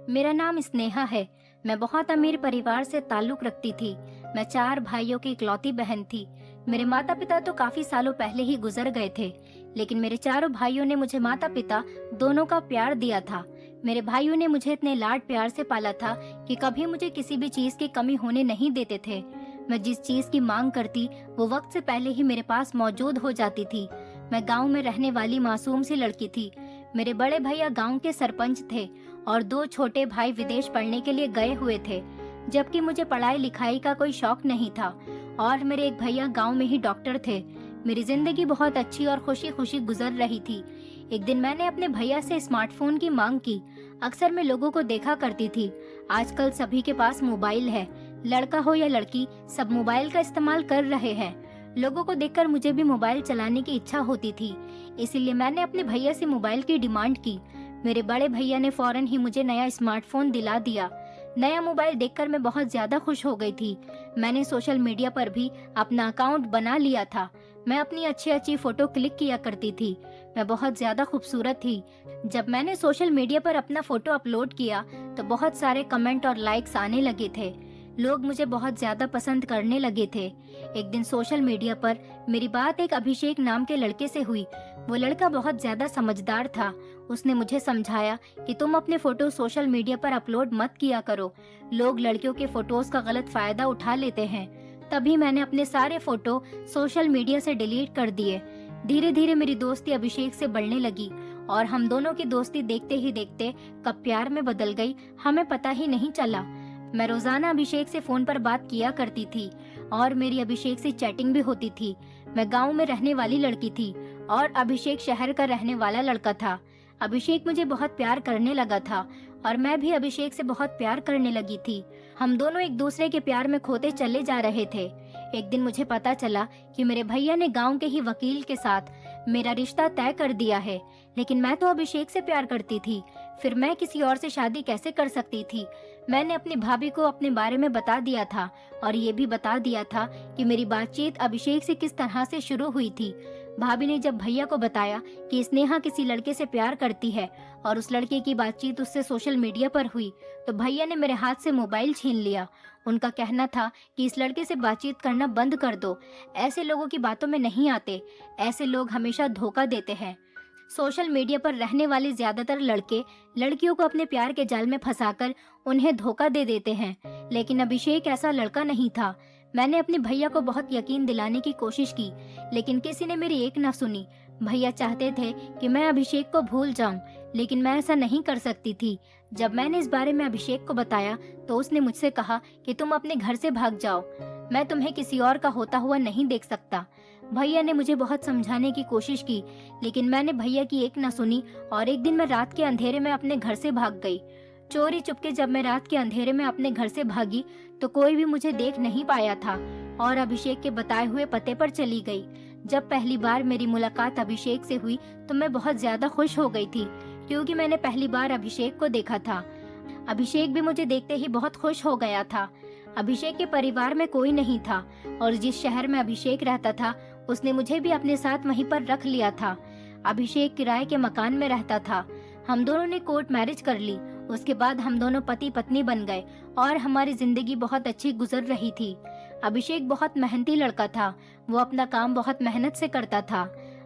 मेरा नाम स्नेहा है। मैं बहुत अमीर परिवार से ताल्लुक रखती थी। मैं 4 भाइयों की इकलौती बहन थी। मेरे माता पिता तो काफी सालों पहले ही गुजर गए थे, लेकिन मेरे चारों भाइयों ने मुझे माता पिता दोनों का प्यार दिया था। मेरे भाइयों ने मुझे इतने लाड प्यार से पाला था कि कभी मुझे किसी भी चीज की कमी होने नहीं देते थे। मैं जिस चीज की मांग करती वो वक्त से पहले ही मेरे पास मौजूद हो जाती थी। मैं गांव में रहने वाली मासूम सी लड़की थी। मेरे बड़े भैया गांव के सरपंच थे और 2 छोटे भाई विदेश पढ़ने के लिए गए हुए थे, जबकि मुझे पढ़ाई लिखाई का कोई शौक नहीं था और मेरे एक भैया गांव में ही डॉक्टर थे। मेरी जिंदगी बहुत अच्छी और खुशी खुशी गुजर रही थी। एक दिन मैंने अपने भैया से स्मार्टफोन की मांग की। अक्सर मैं लोगों को देखा करती थी, आजकल सभी के पास मोबाइल है। लड़का हो या लड़की, सब मोबाइल का इस्तेमाल कर रहे हैं। लोगों को देखकर मुझे भी मोबाइल चलाने की इच्छा होती थी, इसीलिए मैंने अपने भैया से मोबाइल की डिमांड की। मेरे बड़े भैया ने फौरन ही मुझे नया स्मार्टफोन दिला दिया। नया मोबाइल देखकर मैं बहुत ज्यादा खुश हो गई थी। मैंने सोशल मीडिया पर भी अपना अकाउंट बना लिया था। मैं अपनी अच्छी अच्छी फोटो क्लिक किया करती थी। मैं बहुत ज्यादा खूबसूरत थी। जब मैंने सोशल मीडिया पर अपना फोटो अपलोड किया तो बहुत सारे कमेंट और लाइक्स आने लगे थे। लोग मुझे बहुत ज्यादा पसंद करने लगे थे। एक दिन सोशल मीडिया पर मेरी बात एक अभिषेक नाम के लड़के से हुई। वो लड़का बहुत ज्यादा समझदार था। उसने मुझे समझाया कि तुम अपने फोटो सोशल मीडिया पर अपलोड मत किया करो, लोग लड़कियों के फोटोज का गलत फायदा उठा लेते हैं। तभी मैंने अपने सारे फोटो सोशल मीडिया से डिलीट कर दिए। धीरे धीरे मेरी दोस्ती अभिषेक से बढ़ने लगी और हम दोनों की दोस्ती देखते ही देखते कब प्यार में बदल गई हमें पता ही नहीं चला। मैं रोजाना अभिषेक से फोन पर बात किया करती थी और मेरी अभिषेक से चैटिंग भी होती थी। मैं गांव में रहने वाली लड़की थी और अभिषेक शहर का रहने वाला लड़का था। अभिषेक मुझे बहुत प्यार करने लगा था और मैं भी अभिषेक से बहुत प्यार करने लगी थी। हम दोनों एक दूसरे के प्यार में खोते चले जा रहे थे। एक दिन मुझे पता चला कि मेरे भैया ने गांव के ही वकील के साथ मेरा रिश्ता तय कर दिया है, लेकिन मैं तो अभिषेक से प्यार करती थी। फिर मैं किसी और से शादी कैसे कर सकती थी। मैंने अपनी भाभी को अपने बारे में बता दिया था और ये भी बता दिया था कि मेरी बातचीत अभिषेक से किस तरह से शुरू हुई थी। भाभी ने जब भैया को बताया कि स्नेहा किसी लड़के से प्यार करती है और उस लड़के की बातचीत उससे सोशल मीडिया पर हुई, तो भैया ने मेरे हाथ से मोबाइल छीन लिया। उनका कहना था कि इस लड़के से बातचीत करना बंद कर दो, ऐसे लोगों की बातों में नहीं आते, ऐसे लोग हमेशा धोखा देते हैं। सोशल मीडिया पर रहने वाले ज्यादातर लड़के लड़कियों को अपने प्यार के जाल में फंसाकर उन्हें धोखा दे देते हैं, लेकिन अभिषेक ऐसा लड़का नहीं था। मैंने अपने भैया को बहुत यकीन दिलाने की कोशिश की, लेकिन किसी ने मेरी एक न सुनी। भैया चाहते थे कि मैं अभिषेक को भूल जाऊं, लेकिन मैं ऐसा नहीं कर सकती थी। जब मैंने इस बारे में अभिषेक को बताया तो उसने मुझसे कहा कि तुम अपने घर से भाग जाओ, मैं तुम्हें किसी और का होता हुआ नहीं देख सकता। भैया ने मुझे बहुत समझाने की कोशिश की, लेकिन मैंने भैया की एक न सुनी और एक दिन मैं रात के अंधेरे में अपने घर से भाग गई। चोरी चुपके जब मैं रात के अंधेरे में अपने घर से भागी तो कोई भी मुझे देख नहीं पाया था और अभिषेक के बताए हुए पते पर चली गई। जब पहली बार मेरी मुलाकात अभिषेक से हुई तो मैं बहुत ज्यादा खुश हो गई थी, क्योंकि मैंने पहली बार अभिषेक को देखा था। अभिषेक भी मुझे देखते ही बहुत खुश हो गया था। अभिषेक के परिवार में कोई नहीं था और जिस शहर में अभिषेक रहता था उसने मुझे भी अपने साथ वहीं पर रख लिया था। अभिषेक किराए के मकान में रहता था। हम दोनों ने कोर्ट मैरिज कर ली। उसके बाद हम दोनों पति पत्नी बन गए और हमारी जिंदगी बहुत अच्छी गुजर रही थी। अभिषेक बहुत मेहनती लड़का था। वो अपना काम बहुत मेहनत से करता था।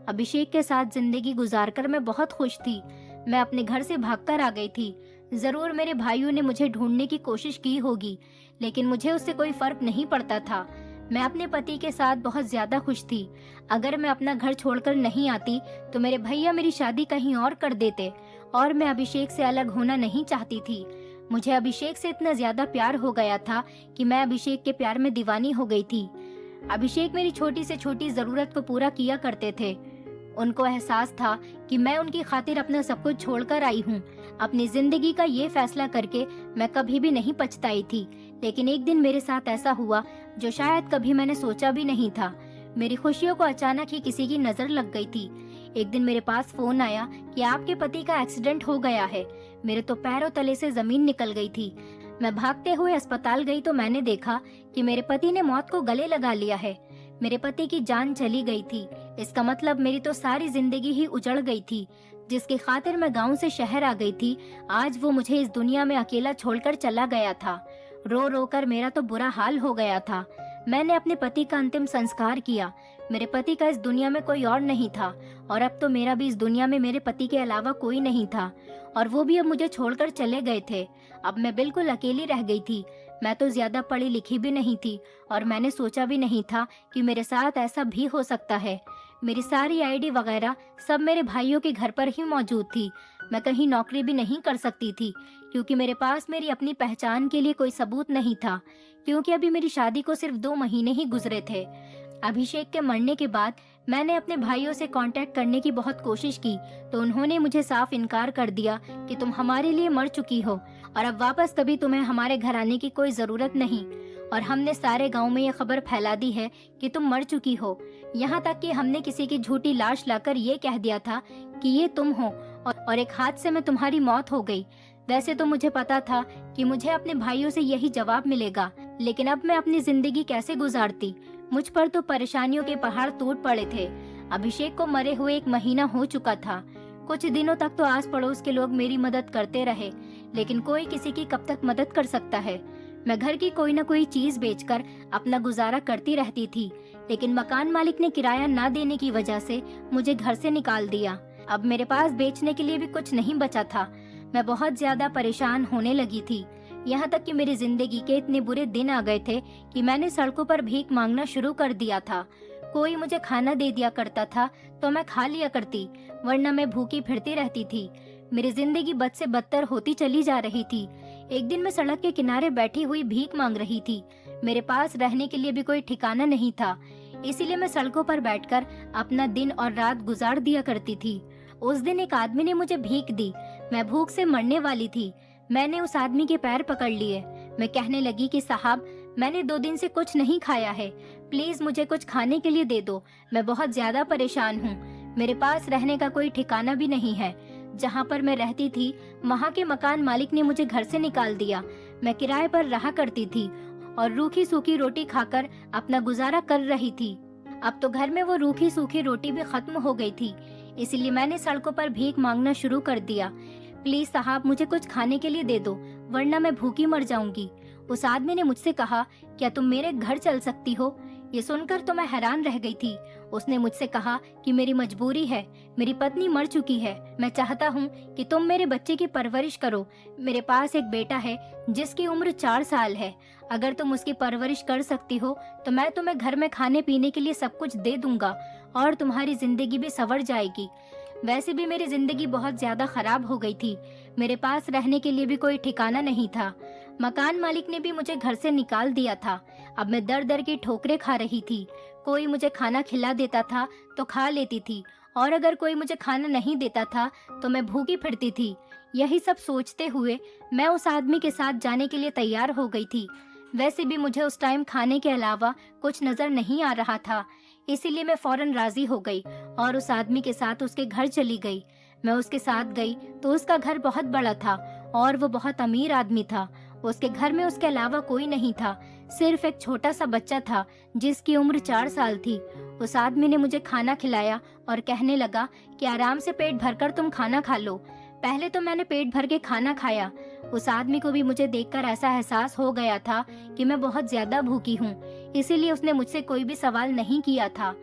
अभिषेक के साथ जिंदगी गुजारकर मैं बहुत खुश थी। मैं अपने घर से भागकर आ गई थी। जरूर मेरे भाइयों ने मुझे ढूंढने की कोशिश की होगी, लेकिन मुझे उससे कोई फर्क नहीं पड़ता था। मैं अपने पति के साथ बहुत ज्यादा खुश थी। अगर मैं अपना घर छोड़कर नहीं आती तो मेरे भैया मेरी शादी कहीं और कर देते और मैं अभिषेक से अलग होना नहीं चाहती थी। मुझे अभिषेक से इतना ज्यादा प्यार हो गया था कि मैं अभिषेक के प्यार में दीवानी हो गई थी। अभिषेक मेरी छोटी से छोटी जरूरत को पूरा किया करते थे। उनको एहसास था कि मैं उनकी खातिर अपना सब कुछ छोड़कर आई हूँ। अपनी जिंदगी का ये फैसला करके मैं कभी भी नहीं पछताई थी, लेकिन एक दिन मेरे साथ ऐसा हुआ जो शायद कभी मैंने सोचा भी नहीं था। मेरी खुशियों को अचानक ही किसी की नजर लग गई थी। एक दिन मेरे पास फोन आया कि आपके पति का एक्सीडेंट हो गया है। मेरे तो पैरों तले से जमीन निकल गई थी। मैं भागते हुए अस्पताल गई तो मैंने देखा कि मेरे पति ने मौत को गले लगा लिया है। मेरे पति की जान चली गई थी। इसका मतलब मेरी तो सारी जिंदगी ही उजड़ गई थी। जिसकी खातिर मैं गांव से शहर आ गई थी, आज वो मुझे इस दुनिया में अकेला छोड़कर चला गया था। रो रो कर मेरा तो बुरा हाल हो गया था। मैंने अपने पति का अंतिम संस्कार किया। मेरे पति का इस दुनिया में कोई और नहीं था, और अब तो मेरा भी इस दुनिया में मेरे पति के अलावा कोई नहीं था, और वो भी अब मुझे छोड़कर चले गए थे। अब मैं बिल्कुल अकेली रह गई थी। मैं तो ज्यादा पढ़ी लिखी भी नहीं थी, और मैंने सोचा भी नहीं था कि मेरे साथ ऐसा भी हो सकता है। मेरी सारी आईडी वगैरह सब मेरे भाइयों के घर पर ही मौजूद थी। मैं कहीं नौकरी भी नहीं कर सकती थी, क्योंकि मेरे पास मेरी अपनी पहचान के लिए कोई सबूत नहीं था, क्योंकि अभी मेरी शादी को सिर्फ 2 महीने ही गुजरे थे। अभिषेक के मरने के बाद मैंने अपने भाइयों से कांटेक्ट करने की बहुत कोशिश की, तो उन्होंने मुझे साफ इनकार कर दिया कि तुम हमारे लिए मर चुकी हो, और अब वापस कभी तुम्हें हमारे घर आने की कोई जरूरत नहीं। और हमने सारे गांव में ये खबर फैला दी है कि तुम मर चुकी हो। यहाँ तक कि हमने किसी की झूठी लाश लाकर ये कह दिया था कि ये तुम हो, और एक हादसे में तुम्हारी मौत हो गई। वैसे तो मुझे पता था कि मुझे अपने भाइयों से यही जवाब मिलेगा, लेकिन अब मैं अपनी जिंदगी कैसे गुजारती। मुझ पर तो परेशानियों के पहाड़ टूट पड़े थे। अभिषेक को मरे हुए 1 महीना हो चुका था। कुछ दिनों तक तो आस पड़ोस के लोग मेरी मदद करते रहे, लेकिन कोई किसी की कब तक मदद कर सकता है। मैं घर की कोई न कोई चीज बेचकर अपना गुजारा करती रहती थी, लेकिन मकान मालिक ने किराया ना देने की वजह से मुझे घर से निकाल दिया। अब मेरे पास बेचने के लिए भी कुछ नहीं बचा था। मैं बहुत ज्यादा परेशान होने लगी थी। यहाँ तक कि मेरी जिंदगी के इतने बुरे दिन आ गए थे कि मैंने सड़कों पर भीख मांगना शुरू कर दिया था। कोई मुझे खाना दे दिया करता था तो मैं खा लिया करती, वरना मैं भूखी फिरती रहती थी। मेरी जिंदगी बद से बदतर होती चली जा रही थी। एक दिन मैं सड़क के किनारे बैठी हुई भीख मांग रही थी। मेरे पास रहने के लिए भी कोई ठिकाना नहीं था, इसीलिए मैं सड़कों पर बैठकर अपना दिन और रात गुजार दिया करती थी। उस दिन एक आदमी ने मुझे भीख दी। मैं भूख से मरने वाली थी। मैंने उस आदमी के पैर पकड़ लिए। मैं कहने लगी कि साहब, मैंने 2 दिन से कुछ नहीं खाया है, प्लीज मुझे कुछ खाने के लिए दे दो। मैं बहुत ज्यादा परेशान हूँ। मेरे पास रहने का कोई ठिकाना भी नहीं है। जहाँ पर मैं रहती थी वहाँ के मकान मालिक ने मुझे घर से निकाल दिया। मैं किराए पर रहा करती थी और रूखी सूखी रोटी खाकर अपना गुजारा कर रही थी। अब तो घर में वो रूखी सूखी रोटी भी खत्म हो गई थी, इसलिए मैंने सड़कों पर भीख मांगना शुरू कर दिया। प्लीज साहब, मुझे कुछ खाने के लिए दे दो, वरना मैं भूखी मर जाऊंगी। उस आदमी ने मुझसे कहा, क्या तुम मेरे घर चल सकती हो? ये सुनकर तो मैं हैरान रह गई थी। उसने मुझसे कहा कि मेरी मजबूरी है, मेरी पत्नी मर चुकी है। मैं चाहता हूँ कि तुम मेरे बच्चे की परवरिश करो। मेरे पास एक बेटा है जिसकी उम्र 4 साल है। अगर तुम उसकी परवरिश कर सकती हो तो मैं तुम्हें घर में खाने पीने के लिए सब कुछ दे दूंगा, और तुम्हारी जिंदगी भी संवर जाएगी। वैसे भी मेरी जिंदगी बहुत ज्यादा खराब हो गई थी। मेरे पास रहने के लिए भी कोई ठिकाना नहीं था। मकान मालिक ने भी मुझे घर से निकाल दिया था। अब मैं दर दर की ठोकरें खा रही थी। कोई मुझे खाना खिला देता था तो खा लेती थी, और अगर कोई मुझे खाना नहीं देता था तो मैं भूखी फिरती थी। यही सब सोचते हुए मैं उस आदमी के साथ जाने के लिए तैयार हो गई थी। वैसे भी मुझे उस टाइम खाने के अलावा कुछ नजर नहीं आ रहा था, इसीलिए मैं फौरन राजी हो गई और उस आदमी के साथ उसके घर चली गई। मैं उसके साथ गई तो उसका घर बहुत बड़ा था और वो बहुत अमीर आदमी था। उसके घर में उसके अलावा कोई नहीं था, सिर्फ एक छोटा सा बच्चा था जिसकी उम्र 4 साल थी। उस आदमी ने मुझे खाना खिलाया और कहने लगा कि आराम से पेट भरकर तुम खाना खा लो। पहले तो मैंने पेट भर के खाना खाया। उस आदमी को भी मुझे देखकर ऐसा एहसास हो गया था कि मैं बहुत ज्यादा भूखी हूँ, इसीलिए उसने मुझसे कोई भी सवाल नहीं किया था।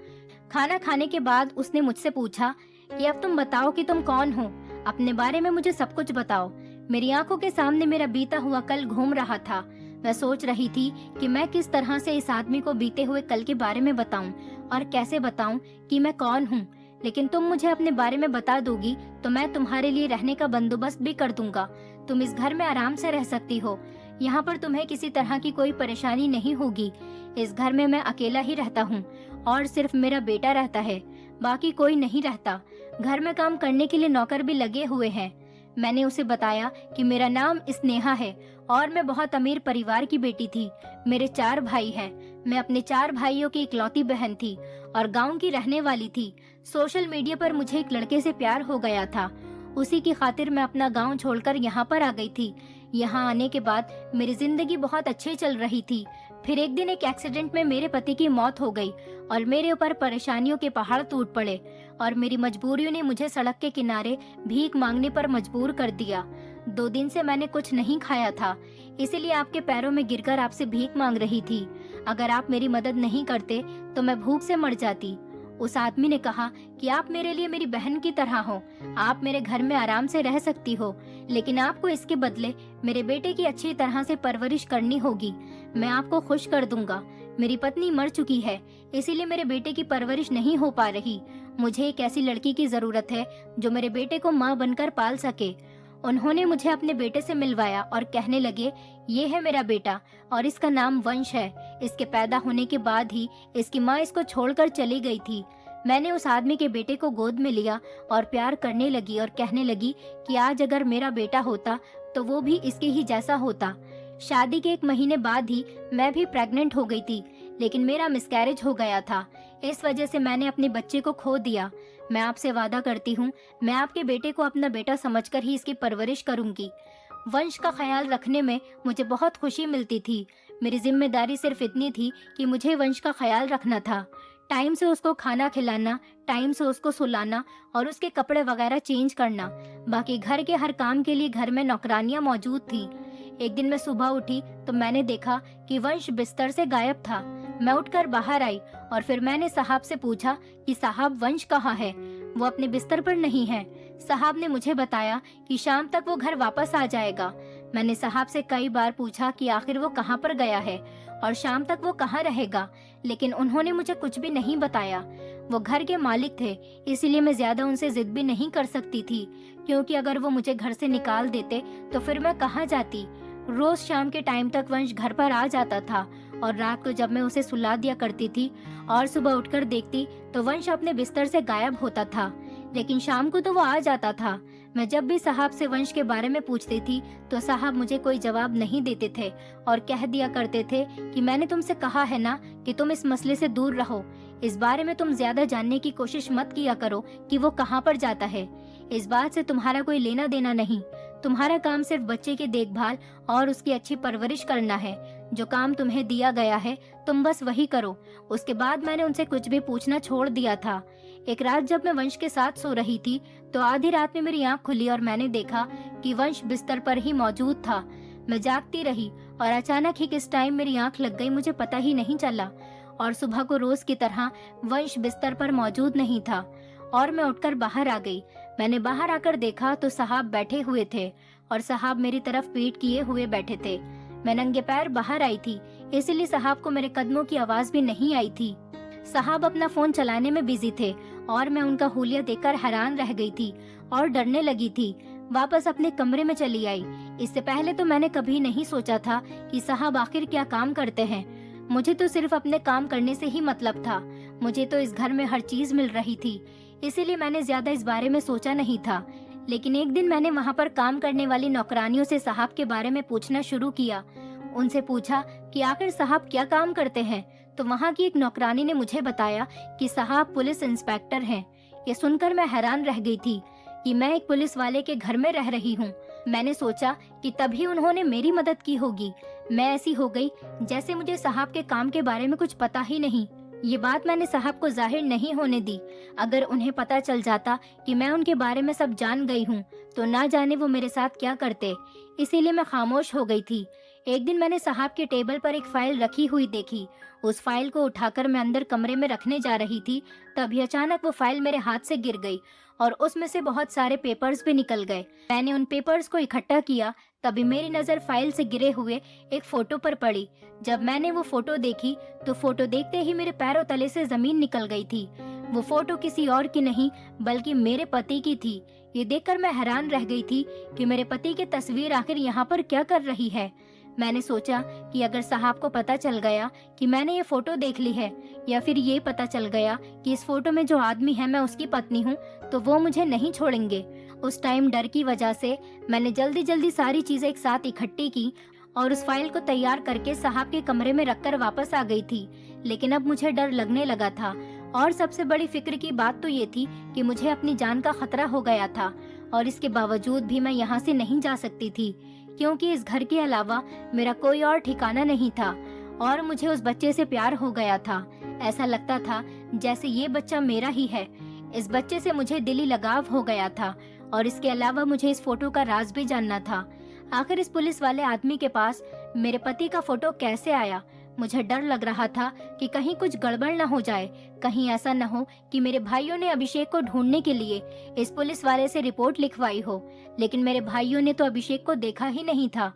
खाना खाने के बाद उसने मुझसे पूछा कि अब तुम बताओ कि तुम कौन हो, अपने बारे में मुझे सब कुछ बताओ। मेरी आंखों के सामने मेरा बीता हुआ कल घूम रहा था। मैं सोच रही थी कि मैं किस तरह से इस आदमी को बीते हुए कल के बारे में बताऊं और कैसे बताऊं कि मैं कौन हूं। लेकिन तुम मुझे अपने बारे में बता दोगी तो मैं तुम्हारे लिए रहने का बंदोबस्त भी कर दूंगा। तुम इस घर में आराम से रह सकती हो। यहाँ पर तुम्हें किसी तरह की कोई परेशानी नहीं होगी। इस घर में मैं अकेला ही रहता हूँ और सिर्फ मेरा बेटा रहता है, बाकी कोई नहीं रहता। घर में काम करने के लिए नौकर भी लगे हुए हैं। मैंने उसे बताया कि मेरा नाम स्नेहा है और मैं बहुत अमीर परिवार की बेटी थी। मेरे 4 भाई हैं। मैं अपने 4 भाइयों की इकलौती बहन थी और गांव की रहने वाली थी। सोशल मीडिया पर मुझे एक लड़के से प्यार हो गया था, उसी की खातिर मैं अपना गांव छोड़कर यहाँ पर आ गई थी। यहाँ आने के बाद मेरी जिंदगी बहुत अच्छी चल रही थी। फिर एक दिन एक एक्सीडेंट में मेरे पति की मौत हो गई और मेरे ऊपर परेशानियों के पहाड़ टूट पड़े और मेरी मजबूरियों ने मुझे सड़क के किनारे भीख मांगने पर मजबूर कर दिया। 2 दिन से मैंने कुछ नहीं खाया था, इसीलिए आपके पैरों में गिरकर आपसे भीख मांग रही थी। अगर आप मेरी मदद नहीं करते तो मैं भूख से मर जाती। उस आदमी ने कहा कि आप मेरे लिए मेरी बहन की तरह हो, आप मेरे घर में आराम से रह सकती हो, लेकिन आपको इसके बदले मेरे बेटे की अच्छी तरह से परवरिश करनी होगी। मैं आपको खुश कर दूंगा। मेरी पत्नी मर चुकी है, इसीलिए मेरे बेटे की परवरिश नहीं हो पा रही। मुझे एक ऐसी लड़की की जरूरत है जो मेरे बेटे को माँ बनकर पाल सके। उन्होंने मुझे अपने बेटे से मिलवाया और कहने लगे, ये है मेरा बेटा और इसका नाम वंश है। इसके पैदा होने के बाद ही इसकी माँ इसको छोड़कर चली गई थी। मैंने उस आदमी के बेटे को गोद में लिया और प्यार करने लगी और कहने लगी कि आज अगर मेरा बेटा होता तो वो भी इसके ही जैसा होता। शादी के 1 महीने बाद ही मैं भी प्रेग्नेंट हो गई थी, लेकिन मेरा मिसकैरेज हो गया था। इस वजह से मैंने अपने बच्चे को खो दिया। मैं आपसे वादा करती हूँ, मैं आपके बेटे को अपना बेटा समझकर ही इसकी परवरिश करूंगी। वंश का ख्याल रखने में मुझे बहुत खुशी मिलती थी। मेरी जिम्मेदारी सिर्फ इतनी थी कि मुझे वंश का ख्याल रखना था। टाइम से उसको खाना खिलाना, टाइम से उसको सुलाना और उसके कपड़े वगैरह चेंज करना। बाकी घर के हर काम के लिए घर में नौकरानियां मौजूद थी। एक दिन मैं सुबह उठी तो मैंने देखा कि वंश बिस्तर से गायब था। मैं उठकर बाहर आई और फिर मैंने साहब से पूछा कि साहब वंश कहाँ है? वो अपने बिस्तर पर नहीं है। साहब ने मुझे बताया कि शाम तक वो घर वापस आ जाएगा। मैंने साहब से कई बार पूछा कि आखिर वो कहाँ पर गया है और शाम तक वो कहाँ रहेगा, लेकिन उन्होंने मुझे कुछ भी नहीं बताया। वो घर के मालिक थे, इसीलिए मैं ज्यादा उनसे जिद भी नहीं कर सकती थी, क्योंकि अगर वो मुझे घर से निकाल देते तो फिर मैं कहाँ जाती। रोज शाम के टाइम तक वंश घर पर आ जाता था और रात को जब मैं उसे सुला दिया करती थी और सुबह उठकर देखती तो वंश अपने बिस्तर से गायब होता था, लेकिन शाम को तो वो आ जाता था। मैं जब भी साहब से वंश के बारे में पूछती थी तो साहब मुझे कोई जवाब नहीं देते थे और कह दिया करते थे कि मैंने तुमसे कहा है ना कि तुम इस मसले से दूर रहो। इस बारे में तुम ज्यादा जानने की कोशिश मत किया करो कि वो कहाँ पर जाता है। इस बात से तुम्हारा कोई लेना देना नहीं। तुम्हारा काम सिर्फ बच्चे की देखभाल और उसकी अच्छी परवरिश करना है। जो काम तुम्हें दिया गया है तुम बस वही करो। उसके बाद मैंने उनसे कुछ भी पूछना छोड़ दिया था। एक रात जब मैं वंश के साथ सो रही थी तो आधी रात में मेरी आंख खुली और मैंने देखा कि वंश बिस्तर पर ही मौजूद था। मैं जागती रही और अचानक ही किस टाइम मेरी आंख लग गई मुझे पता ही नहीं चला और सुबह को रोज की तरह वंश बिस्तर पर मौजूद नहीं था और मैं उठकर बाहर आ गई। मैंने बाहर आकर देखा तो साहब बैठे हुए थे और साहब मेरी तरफ पीठ किए हुए बैठे थे। मैं नंगे पैर बाहर आई थी, इसलिए साहब को मेरे कदमों की आवाज भी नहीं आई थी। साहब अपना फोन चलाने में बिजी थे और मैं उनका हुलिया देखकर हैरान रह गई थी और डरने लगी थी। वापस अपने कमरे में चली आई। इससे पहले तो मैंने कभी नहीं सोचा था कि साहब आखिर क्या काम करते हैं। मुझे तो सिर्फ अपने काम करने से ही मतलब था। मुझे तो इस घर में हर चीज मिल रही थी, इसीलिए मैंने ज्यादा इस बारे में सोचा नहीं था। लेकिन एक दिन मैंने वहाँ पर काम करने वाली नौकरानियों से साहब के बारे में पूछना शुरू किया। उनसे पूछा कि आखिर साहब क्या काम करते हैं, तो वहाँ की एक नौकरानी ने मुझे बताया कि साहब पुलिस इंस्पेक्टर हैं। ये सुनकर मैं हैरान रह गई थी कि मैं एक पुलिस वाले के घर में रह रही हूँ। मैंने सोचा कि तभी उन्होंने मेरी मदद की होगी। मैं ऐसी हो गई जैसे मुझे साहब के काम के बारे में कुछ पता ही नहीं। ये बात मैंने साहब को जाहिर नहीं होने दी। अगर उन्हें पता चल जाता कि मैं उनके बारे में सब जान गई हूँ तो ना जाने वो मेरे साथ क्या करते। इसीलिए मैं खामोश हो गई थी। एक दिन मैंने साहब के टेबल पर एक फाइल रखी हुई देखी। उस फाइल को उठाकर मैं अंदर कमरे में रखने जा रही थी, तभी अचानक वो फाइल मेरे हाथ से गिर गई और उसमें से बहुत सारे पेपर्स भी निकल गए। मैंने उन पेपर्स को इकट्ठा किया, तभी मेरी नजर फाइल से गिरे हुए एक फोटो पर पड़ी। जब मैंने वो फोटो देखी तो फोटो देखते ही मेरे पैरों तले से जमीन निकल गई थी। वो फोटो किसी और की नहीं बल्कि मेरे पति की थी। ये देखकर मैं हैरान रह गई थी कि मेरे पति की तस्वीर आखिर यहाँ पर क्या कर रही है। मैंने सोचा कि अगर साहब को पता चल गया कि मैंने ये फोटो देख ली है या फिर ये पता चल गया कि इस फोटो में जो आदमी है मैं उसकी पत्नी हूँ तो वो मुझे नहीं छोड़ेंगे। उस टाइम डर की वजह से मैंने जल्दी जल्दी सारी चीजें एक साथ इकट्ठी की और उस फाइल को तैयार करके साहब के कमरे में रखकर वापस आ गई थी। लेकिन अब मुझे डर लगने लगा था और सबसे बड़ी फिक्र की बात तो ये थी कि मुझे अपनी जान का खतरा हो गया था और इसके बावजूद भी मैं यहाँ से नहीं जा सकती थी, क्योंकि इस घर के अलावा मेरा कोई और ठिकाना नहीं था और मुझे उस बच्चे से प्यार हो गया था। ऐसा लगता था जैसे ये बच्चा मेरा ही है। इस बच्चे से मुझे दिली लगाव हो गया था और इसके अलावा मुझे इस फोटो का राज भी जानना था। आखिर इस पुलिस वाले आदमी के पास मेरे पति का फोटो कैसे आया? मुझे डर लग रहा था कि कहीं कुछ गड़बड़ न हो जाए, कहीं ऐसा न हो कि मेरे भाइयों ने अभिषेक को ढूंढने के लिए इस पुलिस वाले से रिपोर्ट लिखवाई हो। लेकिन मेरे भाइयों ने तो अभिषेक को देखा ही नहीं था।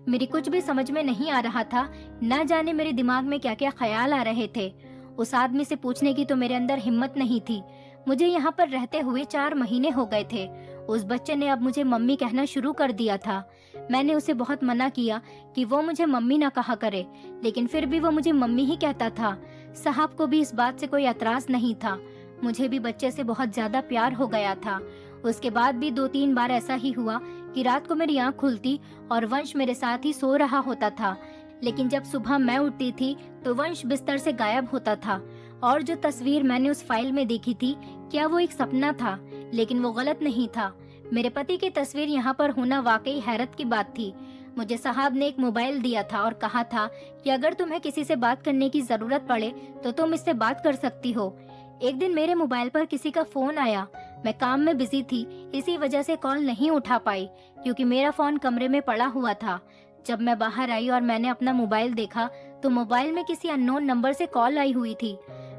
मेरी कुछ भी समझ में नहीं आ रहा था, न जाने मेरे दिमाग में क्या क्या ख्याल आ रहे थे। उस आदमी से पूछने की तो मेरे अंदर हिम्मत नहीं थी। मुझे यहाँ पर रहते हुए 4 महीने हो गए थे। उस बच्चे ने अब मुझे मम्मी कहना शुरू कर दिया था। मैंने उसे बहुत मना किया कि वो मुझे मम्मी ना कहा करे, लेकिन फिर भी वो मुझे मम्मी ही कहता था। साहब को भी इस बात से कोई एतराज नहीं था। मुझे भी बच्चे से बहुत ज्यादा प्यार हो गया था। उसके बाद भी 2-3 बार ऐसा ही हुआ कि रात को मेरी आंख खुलती और वंश मेरे साथ ही सो रहा होता था, लेकिन जब सुबह मैं उठती थी तो वंश बिस्तर से गायब होता था। और जो तस्वीर मैंने उस फाइल में देखी थी, क्या वो एक सपना था? लेकिन वो गलत नहीं था। मेरे पति की तस्वीर यहाँ पर होना वाकई हैरत की बात थी। मुझे साहब ने एक मोबाइल दिया था और कहा था कि अगर तुम्हें किसी से बात करने की जरूरत पड़े तो तुम इससे बात कर सकती हो। एक दिन मेरे मोबाइल पर किसी का फोन आया। मैं काम में बिजी थी, इसी वजह से कॉल नहीं उठा पाई क्योंकि मेरा फोन कमरे में पड़ा हुआ था। जब मैं बाहर आई और मैंने अपना मोबाइल देखा तो मोबाइल में किसी अननोन नंबर से कॉल आई हुई थी।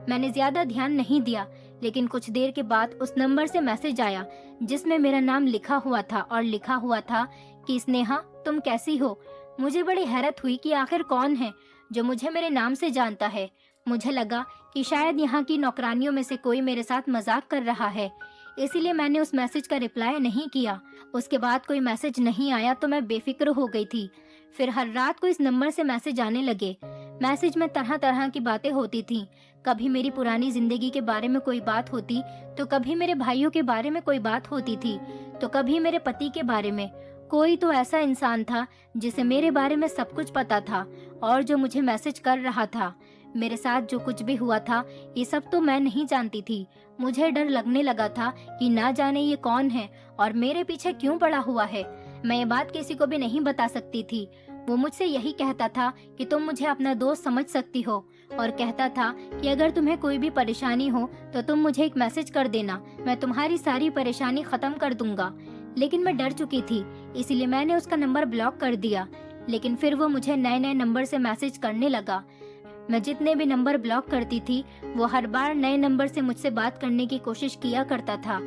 मैंने ज्यादा ध्यान नहीं दिया, लेकिन कुछ देर के बाद उस नंबर से मैसेज आया जिसमें मेरा नाम लिखा हुआ था और लिखा हुआ था कि स्नेहा तुम कैसी हो। मुझे बड़ी हैरत हुई कि आखिर कौन है जो मुझे मेरे नाम से जानता है। मुझे लगा कि शायद यहाँ की नौकरानियों में से कोई मेरे साथ मजाक कर रहा है, इसीलिए मैंने उस मैसेज का रिप्लाई नहीं किया। उसके बाद कोई मैसेज नहीं आया तो मैं बेफिक्र हो गई थी। फिर हर रात को इस नंबर से मैसेज आने लगे। मैसेज में तरह तरह की बातें होती थीं। कभी मेरी पुरानी जिंदगी के बारे में कोई बात होती, तो कभी मेरे भाइयों के बारे में कोई बात होती थी, तो कभी मेरे पति के बारे में। कोई तो ऐसा इंसान था जिसे मेरे बारे में सब कुछ पता था और जो मुझे मैसेज कर रहा था। मेरे साथ जो कुछ भी हुआ था ये सब तो मैं नहीं जानती थी। मुझे डर लगने लगा था कि ना जाने ये कौन है और मेरे पीछे क्यों पड़ा हुआ है। मैं ये बात किसी को भी नहीं बता सकती थी। वो मुझसे यही कहता था कि तुम मुझे अपना दोस्त समझ सकती हो और कहता था कि अगर तुम्हें कोई भी परेशानी हो तो तुम मुझे एक मैसेज कर देना, मैं तुम्हारी सारी परेशानी खत्म कर दूंगा। लेकिन मैं डर चुकी थी, इसलिए मैंने उसका नंबर ब्लॉक कर दिया। लेकिन फिर वो मुझे नए नए नंबर से मैसेज करने लगा। मैं जितने भी नंबर ब्लॉक करती थी वो हर बार नए नंबर से मुझसे बात करने की कोशिश किया करता था।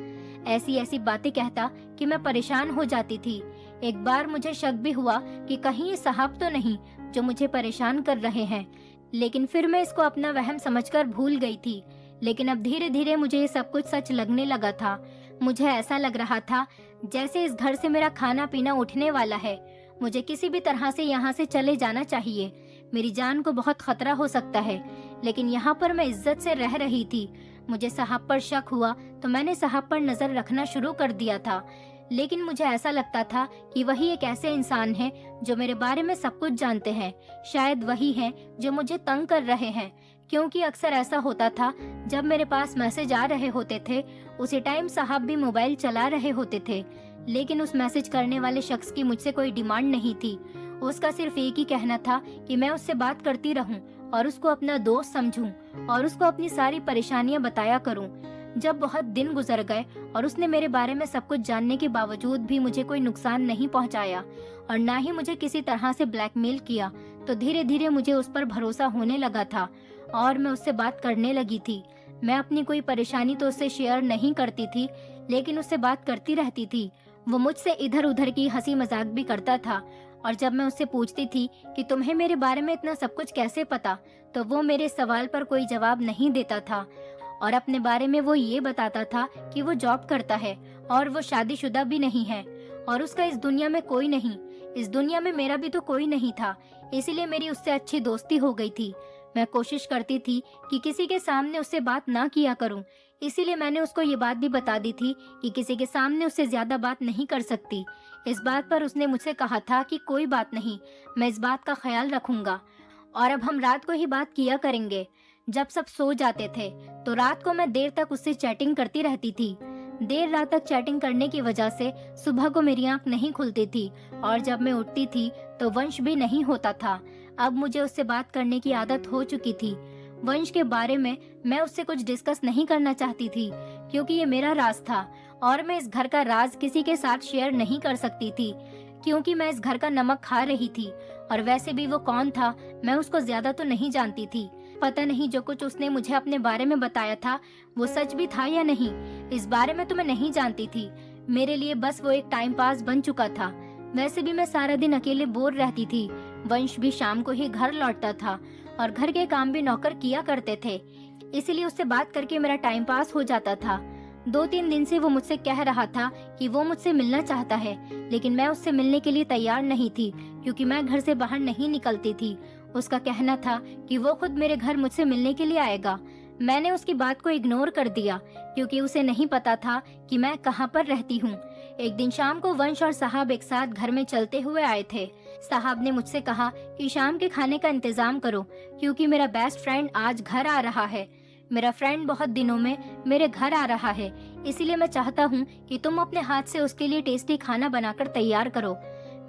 ऐसी ऐसी बातें कहता कि मैं परेशान हो जाती थी। एक बार मुझे शक भी हुआ कि कहीं ये साहब तो नहीं जो मुझे परेशान कर रहे हैं, लेकिन फिर मैं इसको अपना वहम समझकर भूल गई थी। लेकिन अब धीरे धीरे मुझे ये सब कुछ सच लगने लगा था। मुझे ऐसा लग रहा था जैसे इस घर से मेरा खाना पीना उठने वाला है। मुझे किसी भी तरह से यहाँ से चले जाना चाहिए। मेरी जान को बहुत खतरा हो सकता है, लेकिन यहाँ पर मैं इज्जत से रह रही थी। मुझे साहब पर शक हुआ तो मैंने साहब पर नजर रखना शुरू कर दिया था। लेकिन मुझे ऐसा लगता था कि वही एक ऐसे इंसान है जो मेरे बारे में सब कुछ जानते हैं। शायद वही है जो मुझे तंग कर रहे हैं, क्योंकि अक्सर ऐसा होता था जब मेरे पास मैसेज आ रहे होते थे उसी टाइम साहब भी मोबाइल चला रहे होते थे। लेकिन उस मैसेज करने वाले शख्स की मुझसे कोई डिमांड नहीं थी। उसका सिर्फ एक ही कहना था कि मैं उससे बात करती रहूं और उसको अपना दोस्त समझूं और उसको अपनी सारी परेशानियां बताया करूं। जब बहुत दिन गुजर गए और उसने मेरे बारे में सब कुछ जानने के बावजूद भी मुझे कोई नुकसान नहीं पहुंचाया और ना ही मुझे किसी तरह से ब्लैकमेल किया, तो धीरे धीरे मुझे उस पर भरोसा होने लगा था और मैं उससे बात करने लगी थी। मैं अपनी कोई परेशानी तो उससे शेयर नहीं करती थी, लेकिन उससे बात करती रहती थी। वो मुझसे इधर उधर की हंसी मजाक भी करता था और जब मैं उससे पूछती थी कि तुम्हें मेरे बारे में इतना सब कुछ कैसे पता, तो वो मेरे सवाल पर कोई जवाब नहीं देता था और अपने बारे में वो ये बताता था कि वो जॉब करता है और वो शादीशुदा भी नहीं है और उसका इस दुनिया में कोई नहीं। इस दुनिया में मेरा भी तो कोई नहीं था, इसीलिए मेरी उससे अच्छी दोस्ती हो गई थी। मैं कोशिश करती थी कि किसी के सामने उससे बात ना किया करूं, इसीलिए मैंने उसको ये बात भी बता दी थी कि किसी के सामने उससे ज्यादा बात नहीं कर सकती। इस बात पर उसने मुझसे कहा था कि कोई बात नहीं, मैं इस बात का ख्याल रखूंगा और अब हम रात को ही बात किया करेंगे। जब सब सो जाते थे तो रात को मैं देर तक उससे चैटिंग करती रहती थी। देर रात तक चैटिंग करने की वजह से सुबह को मेरी आंख नहीं खुलती थी और जब मैं उठती थी तो वंश भी नहीं होता था। अब मुझे उससे बात करने की आदत हो चुकी थी। वंश के बारे में मैं उससे कुछ डिस्कस नहीं करना चाहती थी क्योंकि ये मेरा राज था और मैं इस घर का राज किसी के साथ शेयर नहीं कर सकती थी, क्योंकि मैं इस घर का नमक खा रही थी। और वैसे भी वो कौन था, मैं उसको ज्यादा तो नहीं जानती थी। पता नहीं जो कुछ उसने मुझे अपने बारे में बताया था वो सच भी था या नहीं, इस बारे में तो मैं नहीं जानती थी। मेरे लिए बस वो एक टाइम पास बन चुका था। वैसे भी मैं सारा दिन अकेले बोर रहती थी। वंश भी शाम को ही घर लौटता था और घर के काम भी नौकर किया करते थे, इसीलिए उससे बात करके मेरा टाइम पास हो जाता था। 2-3 दिन से वो मुझसे कह रहा था कि वो मुझसे मिलना चाहता है, लेकिन मैं उससे मिलने के लिए तैयार नहीं थी, क्योंकि मैं घर से बाहर नहीं निकलती थी। उसका कहना था कि वो खुद मेरे घर मुझसे मिलने के लिए आएगा। मैंने उसकी बात को इग्नोर कर दिया, क्योंकि उसे नहीं पता था कि मैं कहाँ पर रहती हूँ। एक दिन शाम को वंश और साहब एक साथ घर में चलते हुए आए थे। साहब ने मुझसे कहा कि शाम के खाने का इंतजाम करो, क्योंकि मेरा बेस्ट फ्रेंड आज घर आ रहा है। मेरा फ्रेंड बहुत दिनों में मेरे घर आ रहा है, इसीलिए मैं चाहता हूँ कि तुम अपने हाथ से उसके लिए टेस्टी खाना बनाकर तैयार करो।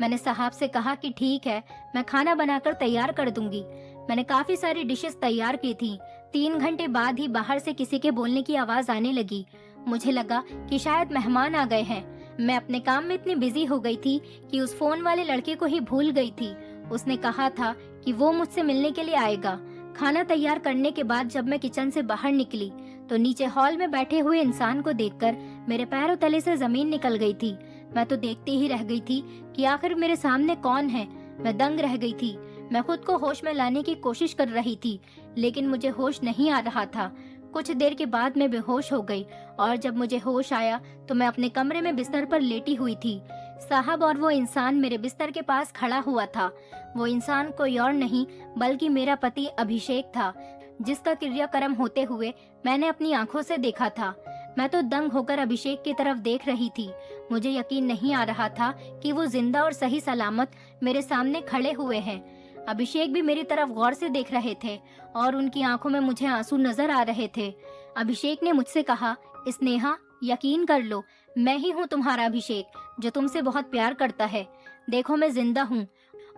मैंने साहब से कहा कि ठीक है, मैं खाना बनाकर तैयार कर दूंगी। मैंने काफी सारी डिशेस तैयार की थी। 3 घंटे बाद ही बाहर से किसी के बोलने की आवाज आने लगी। मुझे लगा कि शायद मेहमान आ गए हैं। मैं अपने काम में इतनी बिजी हो गई थी कि उस फोन वाले लड़के को ही भूल गई थी। उसने कहा था कि वो मुझसे मिलने के लिए आएगा। खाना तैयार करने के बाद जब मैं किचन से बाहर निकली तो नीचे हॉल में बैठे हुए इंसान को देखकर मेरे पैरों तले से जमीन निकल गई थी। मैं तो देखते ही रह गई थी कि आखिर मेरे सामने कौन है। मैं दंग रह गई थी। मैं खुद को होश में लाने की कोशिश कर रही थी, लेकिन मुझे होश नहीं आ रहा था। कुछ देर के बाद मैं बेहोश हो गई और जब मुझे होश आया तो मैं अपने कमरे में बिस्तर पर लेटी हुई थी। साहब और वो इंसान मेरे बिस्तर के पास खड़ा हुआ था। वो इंसान कोई और नहीं बल्कि मेरा पति अभिषेक था, जिसका क्रियाक्रम होते हुए मैंने अपनी आंखों से देखा था। मैं तो दंग होकर अभिषेक की तरफ देख रही थी। मुझे यकीन नहीं आ रहा था कि वो जिंदा और सही सलामत मेरे सामने खड़े हुए हैं। अभिषेक भी मेरी तरफ गौर से देख रहे थे और उनकी आंखों में मुझे आंसू नजर आ रहे थे। अभिषेक ने मुझसे कहा, स्नेहा, यकीन कर लो, मैं ही हूँ तुम्हारा अभिषेक, जो तुमसे बहुत प्यार करता है। देखो मैं जिंदा हूँ।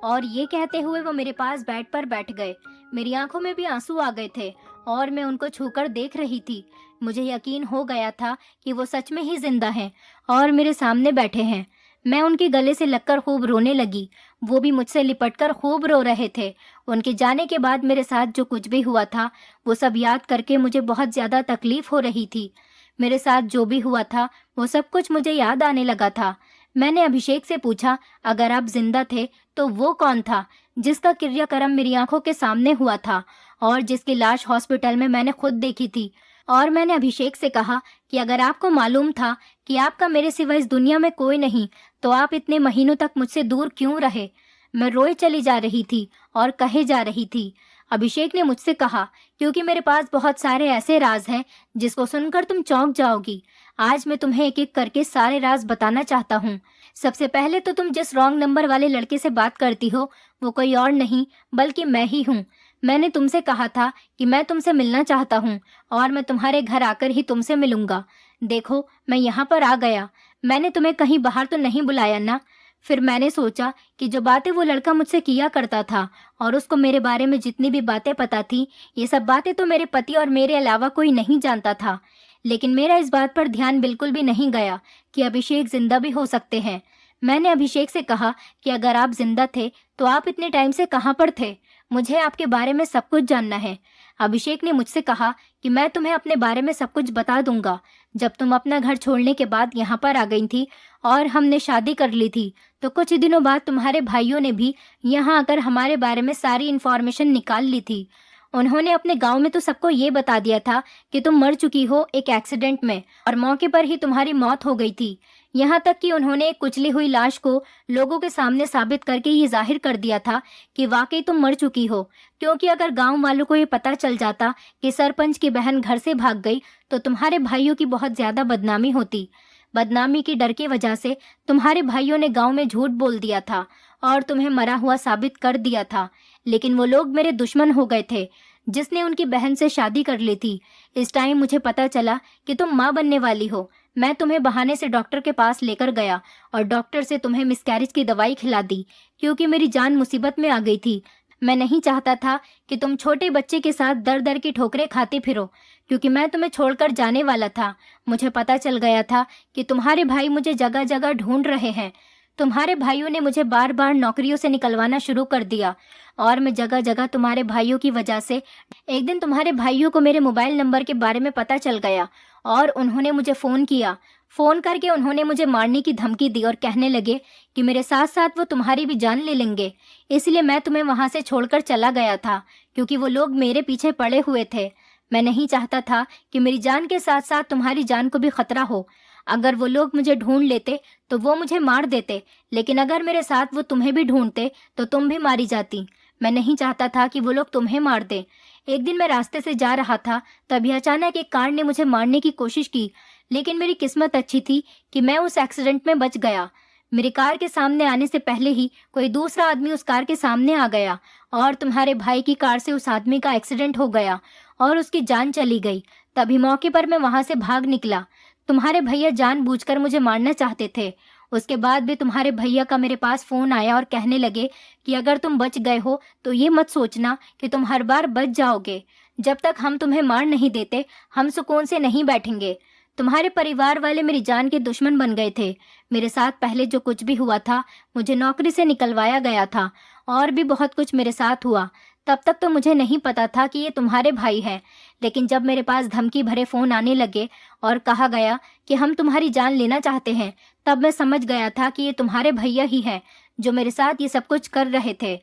और ये कहते हुए वो मेरे पास बेड पर बैठ गए। मेरी आंखों में भी आंसू आ गए थे और मैं उनको छूकर देख रही थी। मुझे यकीन हो गया था कि वो सच में ही जिंदा हैं और मेरे सामने बैठे हैं। मैं उनके गले से लगकर खूब रोने लगी। वो भी मुझसे लिपटकर खूब रो रहे थे। उनके जाने के बाद मेरे साथ जो कुछ भी हुआ था वो सब याद करके मुझे बहुत ज्यादा तकलीफ हो रही थी। मेरे साथ जो भी हुआ था वो सब कुछ मुझे याद आने लगा था। मैंने अभिषेक से पूछा, अगर आप जिंदा थे तो वो कौन था जिसका क्रियाक्रम मेरी आंखों के सामने हुआ था और जिसकी लाश हॉस्पिटल में मैंने खुद देखी थी। और मैंने अभिषेक से कहा कि अगर आपको मालूम था कि आपका मेरे सिवा इस दुनिया में कोई नहीं तो आप इतने महीनों तक मुझसे दूर क्यों रहे। मैं रोए चली जा रही थी और कहे जा रही थी। अभिषेक ने मुझसे कहा, क्योंकि मेरे पास बहुत सारे ऐसे राज हैं जिसको सुनकर तुम चौंक जाओगी। आज मैं तुम्हें एक एक करके सारे राज बताना चाहता हूँ। सबसे पहले तो तुम जिस रॉन्ग नंबर वाले लड़के से बात करती हो वो कोई और नहीं बल्कि मैं ही हूँ। मैंने तुमसे कहा था कि मैं तुमसे मिलना चाहता हूँ और मैं तुम्हारे घर आकर ही तुमसे मिलूंगा। देखो मैं यहाँ पर आ गया। मैंने तुम्हें कहीं बाहर तो नहीं बुलाया ना। फिर मैंने सोचा कि जो बातें वो लड़का मुझसे किया करता था और उसको मेरे बारे में जितनी भी बातें पता थी, ये सब बातें तो मेरे पति और मेरे अलावा कोई नहीं जानता था। लेकिन मेरा इस बात पर ध्यान बिल्कुल भी नहीं गया कि अभिषेक जिंदा भी हो सकते हैं। मैंने अभिषेक से कहा कि अगर आप जिंदा थे तो आप इतने टाइम से कहाँ पर थे, मुझे आपके बारे में सब कुछ जानना है। अभिषेक ने मुझसे कहा कि मैं तुम्हें अपने बारे में सब कुछ बता दूंगा। जब तुम अपना घर छोड़ने के बाद यहाँ पर आ गई थी और हमने शादी कर ली थी तो कुछ दिनों बाद तुम्हारे भाइयों ने भी यहाँ आकर हमारे बारे में सारी इन्फॉर्मेशन निकाल ली थी। उन्होंने अपने गांव में तो सबको ये बता दिया था कि तुम मर चुकी हो एक एक्सीडेंट में और मौके पर ही तुम्हारी मौत हो गई थी। यहाँ तक कि उन्होंने एक कुचली हुई लाश को लोगों के सामने साबित करके ये जाहिर कर दिया था कि वाकई तुम मर चुकी हो, क्योंकि अगर गांव वालों को ये पता चल जाता कि सरपंच की बहन घर से भाग गई तो तुम्हारे भाइयों की बहुत ज्यादा बदनामी होती। बदनामी की डर की वजह से तुम्हारे भाइयों ने गांव में झूठ बोल दिया था और तुम्हें मरा हुआ साबित कर दिया था। लेकिन वो लोग मेरे दुश्मन हो गए थे जिसने उनकी बहन से शादी कर ली थी। इस टाइम मुझे पता चला कि तुम माँ बनने वाली हो। मैं तुम्हें बहाने से डॉक्टर के पास लेकर गया और डॉक्टर से तुम्हें मिसकैरेज की दवाई खिला दी, क्योंकि मेरी जान मुसीबत में आ गई थी। मैं नहीं चाहता था कि तुम छोटे बच्चे के साथ दर दर की ठोकरें खाते फिरो, क्योंकि मैं तुम्हें छोड़कर जाने वाला था। मुझे पता चल गया था कि तुम्हारे भाई मुझे जगह जगह ढूंढ रहे हैं। तुम्हारे भाइयों ने मुझे बार बार नौकरियों से निकलवाना शुरू कर दिया और मैं जगह जगह तुम्हारे भाइयों की वजह से एक दिन तुम्हारे भाइयों को मेरे मोबाइल नंबर के बारे में पता चल गया और उन्होंने मुझे फ़ोन किया। फ़ोन करके उन्होंने मुझे मारने की धमकी दी और कहने लगे कि मेरे साथ साथ वो तुम्हारी भी जान ले लेंगे। इसलिए मैं तुम्हें वहाँ से छोड़कर चला गया था, क्योंकि वो लोग मेरे पीछे पड़े हुए थे। मैं नहीं चाहता था कि मेरी जान के साथ साथ तुम्हारी जान को भी खतरा हो। अगर वो लोग मुझे ढूंढ लेते तो वो मुझे मार देते, लेकिन अगर मेरे साथ वो तुम्हें भी ढूंढते तो तुम भी मारी जाती। मैं नहीं चाहता था कि वो लोग तुम्हें मार दें। एक दिन मैं रास्ते से जा रहा था, तभी अचानक एक कार ने मुझे मारने की कोशिश की, लेकिन मेरी किस्मत अच्छी थी कि मैं उस एक्सीडेंट में बच गया। मेरी कार के सामने आने से पहले ही कोई दूसरा आदमी उस कार के सामने आ गया और तुम्हारे भाई की कार से उस आदमी का एक्सीडेंट हो गया और उसकी जान चली गई। तभी मौके पर मैं वहां से भाग निकला। तुम्हारे भैया जानबूझकर मुझे मारना चाहते थे। उसके बाद भी तुम्हारे भैया का मेरे पास फोन आया और कहने लगे कि अगर तुम बच गए हो तो ये मत सोचना कि तुम हर बार बच जाओगे। जब तक हम तुम्हें मार नहीं देते हम सुकून से नहीं बैठेंगे। तुम्हारे परिवार वाले मेरी जान के दुश्मन बन गए थे। मेरे साथ पहले जो कुछ भी हुआ था, मुझे नौकरी से निकलवाया गया था और भी बहुत कुछ मेरे साथ हुआ। तब तक तो मुझे नहीं पता था कि ये तुम्हारे भाई हैं, लेकिन जब मेरे पास धमकी भरे फोन आने लगे और कहा गया कि हम तुम्हारी जान लेना चाहते हैं, तब मैं समझ गया था कि ये तुम्हारे भैया ही हैं जो मेरे साथ ये सब कुछ कर रहे थे।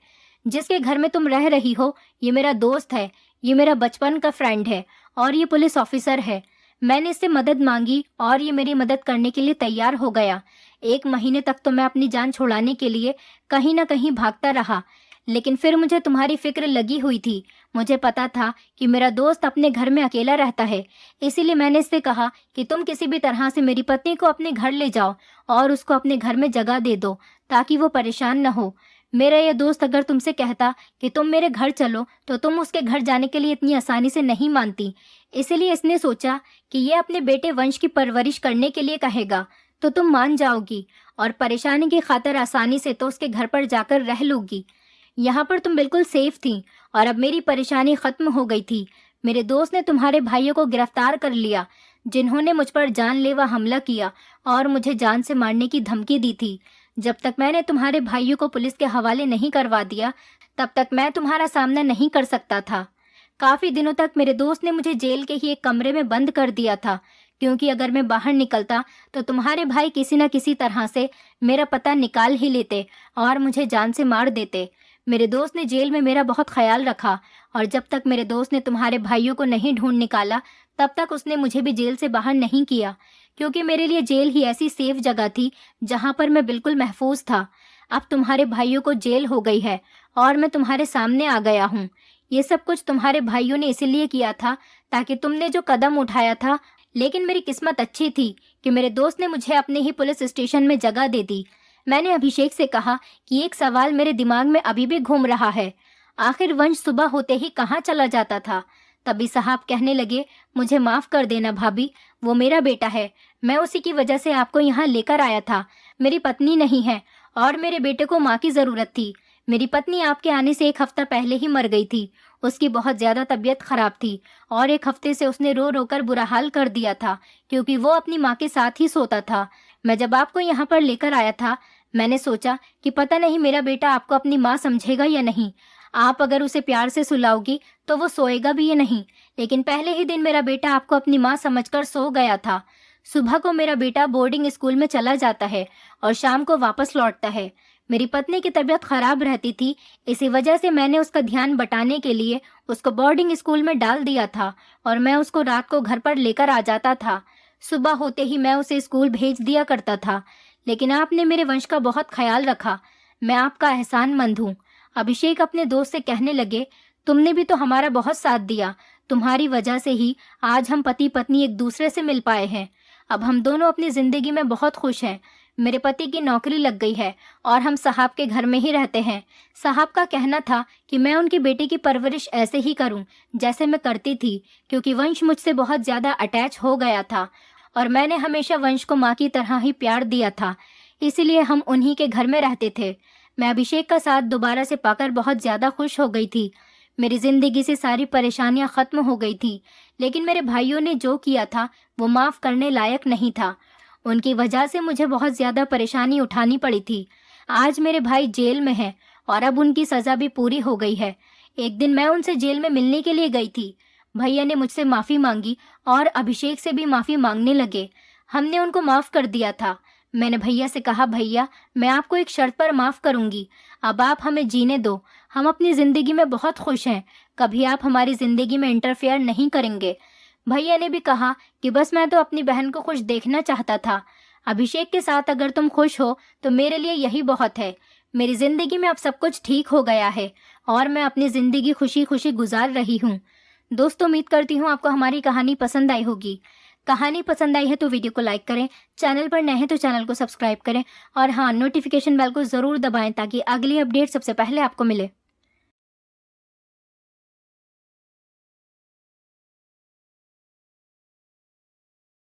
जिसके घर में तुम रह रही हो, ये मेरा दोस्त है, ये मेरा बचपन का फ्रेंड है और ये पुलिस ऑफिसर है। मैंने इससे मदद मांगी और ये मेरी मदद करने के लिए तैयार हो गया। 1 महीने तक तो मैं अपनी जान छुड़ाने के लिए कहीं ना कहीं भागता रहा, लेकिन फिर मुझे तुम्हारी फिक्र लगी हुई थी। मुझे पता था कि मेरा दोस्त अपने घर में अकेला रहता है, इसीलिए मैंने इससे कहा कि तुम किसी भी तरह से मेरी पत्नी को अपने घर ले जाओ और उसको अपने घर में जगह दे दो ताकि वो परेशान न हो। मेरा यह दोस्त अगर तुमसे कहता कि तुम मेरे घर चलो तो तुम उसके घर जाने के लिए इतनी आसानी से नहीं मानती। इसलिए इसने सोचा कि ये अपने बेटे वंश की परवरिश करने के लिए कहेगा तो तुम मान जाओगी और परेशानी की खातिर आसानी से तो उसके घर पर जाकर रह लोगी। यहाँ पर तुम बिल्कुल सेफ थी और अब मेरी परेशानी खत्म हो गई थी। मेरे दोस्त ने तुम्हारे भाइयों को गिरफ्तार कर लिया जिन्होंने मुझ पर जानलेवा हमला किया और मुझे जान से मारने की धमकी दी थी। जब तक मैंने तुम्हारे भाइयों को पुलिस के हवाले नहीं करवा दिया, तब तक मैं तुम्हारा सामना नहीं कर सकता था। काफी दिनों तक मेरे दोस्त ने मुझे जेल के ही एक कमरे में बंद कर दिया था, क्योंकि अगर मैं बाहर निकलता तो तुम्हारे भाई किसी न किसी तरह से मेरा पता निकाल ही लेते और मुझे जान से मार देते। मेरे दोस्त ने जेल में मेरा बहुत ख्याल रखा और जब तक मेरे दोस्त ने तुम्हारे भाइयों को नहीं ढूंढ निकाला, तब तक उसने मुझे भी जेल से बाहर नहीं किया, क्योंकि मेरे लिए जेल ही ऐसी सेफ जगह थी जहां पर मैं बिल्कुल महफूज था। अब तुम्हारे भाइयों को जेल हो गई है और मैं तुम्हारे सामने आ गया हूँ। ये सब कुछ तुम्हारे भाइयों ने इसीलिए किया था ताकि तुमने जो कदम उठाया था, लेकिन मेरी किस्मत अच्छी थी कि मेरे दोस्त ने मुझे अपने ही पुलिस स्टेशन में जगह दे दी। मैंने अभिषेक से कहा कि एक सवाल मेरे दिमाग में अभी भी घूम रहा है, आखिर वंश सुबह होते ही कहाँ चला जाता था। तभी साहब कहने लगे, मुझे माफ कर देना भाभी, वो मेरा बेटा है, मैं उसी की वजह से आपको यहाँ लेकर आया था। मेरी पत्नी नहीं है और मेरे बेटे को माँ की जरूरत थी। मेरी पत्नी आपके आने से 1 हफ्ता पहले ही मर गई थी। उसकी बहुत ज्यादा तबीयत खराब थी और 1 हफ्ते से उसने रो रो कर बुरा हाल कर दिया था, क्योंकि वो अपनी माँ के साथ ही सोता था। मैं जब आपको यहाँ पर लेकर आया था, मैंने सोचा कि पता नहीं मेरा बेटा आपको अपनी माँ समझेगा या नहीं। आप अगर उसे प्यार से सुलाओगी तो वो सोएगा भी या नहीं, लेकिन पहले ही दिन मेरा बेटा आपको अपनी माँ समझकर सो गया था। सुबह को मेरा बेटा बोर्डिंग स्कूल में चला जाता है और शाम को वापस लौटता है। मेरी पत्नी की तबीयत खराब रहती थी, इसी वजह से मैंने उसका ध्यान बटाने के लिए उसको बोर्डिंग स्कूल में डाल दिया था और मैं उसको रात को घर पर लेकर आ जाता था। सुबह होते ही मैं उसे स्कूल भेज दिया करता था, लेकिन आपने मेरे वंश का बहुत ख्याल रखा, मैं आपका एहसानमंद हूँ। अभिषेक अपने दोस्त से कहने लगे, तुमने भी तो हमारा बहुत साथ दिया, तुम्हारी वजह से ही आज हम पति पत्नी एक दूसरे से मिल पाए हैं। अब हम दोनों अपनी जिंदगी में बहुत खुश हैं। मेरे पति की नौकरी लग गई है और हम साहब के घर में ही रहते हैं। साहब का कहना था कि मैं उनकी बेटी की परवरिश ऐसे ही करूं जैसे मैं करती थी, क्योंकि वंश मुझसे बहुत ज़्यादा अटैच हो गया था और मैंने हमेशा वंश को माँ की तरह ही प्यार दिया था, इसीलिए हम उन्हीं के घर में रहते थे। मैं अभिषेक का साथ दोबारा से पाकर बहुत ज़्यादा खुश हो गई थी। मेरी ज़िंदगी से सारी परेशानियां ख़त्म हो गई थी, लेकिन मेरे भाइयों ने जो किया था वो माफ़ करने लायक नहीं था। उनकी वजह से मुझे बहुत ज़्यादा परेशानी उठानी पड़ी थी। आज मेरे भाई जेल में हैं और अब उनकी सज़ा भी पूरी हो गई है। एक दिन मैं उनसे जेल में मिलने के लिए गई थी। भैया ने मुझसे माफ़ी मांगी और अभिषेक से भी माफ़ी मांगने लगे। हमने उनको माफ़ कर दिया था। मैंने भैया से कहा, भैया मैं आपको एक शर्त पर माफ़ करूंगी, अब आप हमें जीने दो। हम अपनी ज़िंदगी में बहुत खुश हैं, कभी आप हमारी ज़िंदगी में इंटरफेयर नहीं करेंगे। भैया ने भी कहा कि बस मैं तो अपनी बहन को खुश देखना चाहता था। अभिषेक के साथ अगर तुम खुश हो तो मेरे लिए यही बहुत है। मेरी ज़िंदगी में अब सब कुछ ठीक हो गया है और मैं अपनी ज़िंदगी खुशी खुशी गुजार रही हूँ। दोस्तों, उम्मीद करती हूँ आपको हमारी कहानी पसंद आई होगी। कहानी पसंद आई है तो वीडियो को लाइक करें, चैनल पर नए हैं तो चैनल को सब्सक्राइब करें और हाँ, नोटिफिकेशन बेल को ज़रूर दबाएं ताकि अगली अपडेट सबसे पहले आपको मिले।